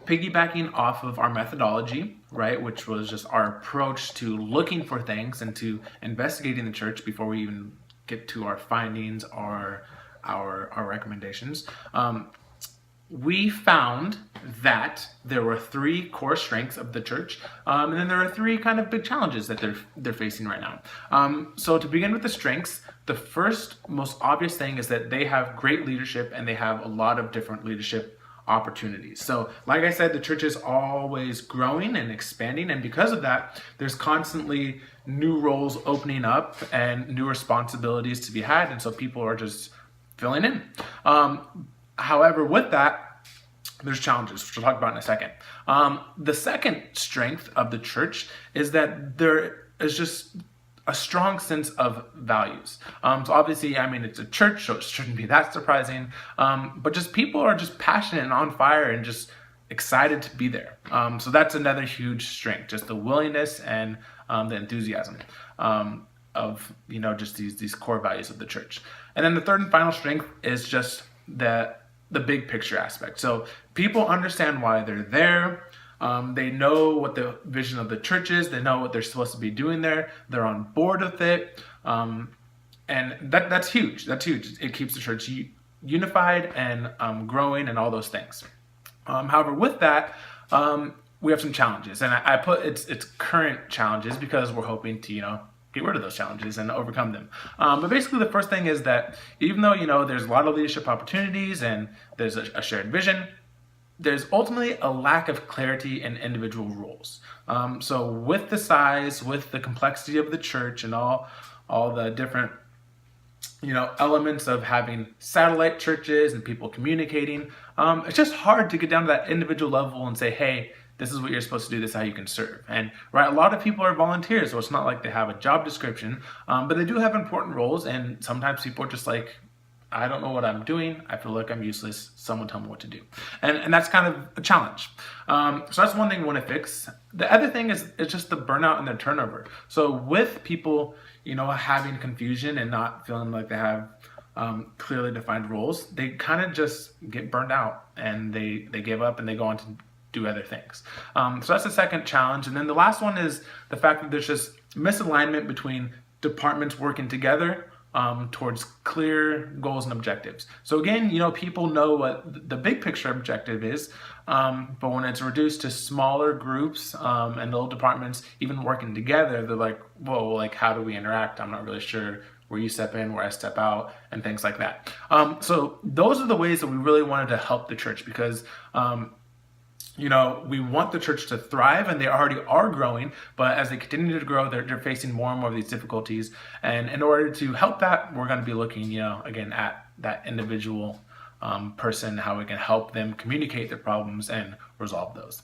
piggybacking off of our methodology, right, which was just our approach to looking for things and to investigating the church before we even get to our findings or our recommendations. We found that there were three core strengths of the church, and then there are three kind of big challenges that they're facing right now. So to begin with the strengths, the first most obvious thing is that they have great leadership and they have a lot of different leadership opportunities. So like I said, the church is always growing and expanding, and because of that, there's constantly new roles opening up and new responsibilities to be had, and so people are just filling in. However, with that, there's challenges, which we'll talk about in a second. The second strength of the church is that there is just a strong sense of values. So obviously, I mean, it's a church, so it shouldn't be that surprising. But just people are just passionate and on fire and just excited to be there. So that's another huge strength, just the willingness and the enthusiasm of, just these core values of the church. And then the third and final strength is just the big picture aspect. So people understand why they're there. They know what the vision of the church is. They know what they're supposed to be doing there. They're on board with it. And that's huge. That's huge. It keeps the church unified and growing and all those things. However, with that, we have some challenges. And I put it's current challenges because we're hoping to, get rid of those challenges and overcome them. But basically the first thing is that even though, there's a lot of leadership opportunities and there's a shared vision, there's ultimately a lack of clarity in individual roles. So with the size, with the complexity of the church and all the different, elements of having satellite churches and people communicating, it's just hard to get down to that individual level and say, hey, this is what you're supposed to do, this is how you can serve. And right, a lot of people are volunteers, so it's not like they have a job description, but they do have important roles, and sometimes people are just like, I don't know what I'm doing, I feel like I'm useless, someone tell me what to do. And that's kind of a challenge. So that's one thing we want to fix. The other thing is just the burnout and the turnover. So with people, having confusion and not feeling like they have clearly defined roles, they kind of just get burned out and they give up and they go on to do other things. So that's the second challenge. And then the last one is the fact that there's just misalignment between departments working together towards clear goals and objectives. So again, people know what the big picture objective is, but when it's reduced to smaller groups and little departments even working together, they're like, whoa, like how do we interact? I'm not really sure where you step in, where I step out, and things like that. So those are the ways that we really wanted to help the church because we want the church to thrive, and they already are growing, but as they continue to grow, they're facing more and more of these difficulties. And in order to help that, we're going to be looking, again, at that individual person, how we can help them communicate their problems and resolve those.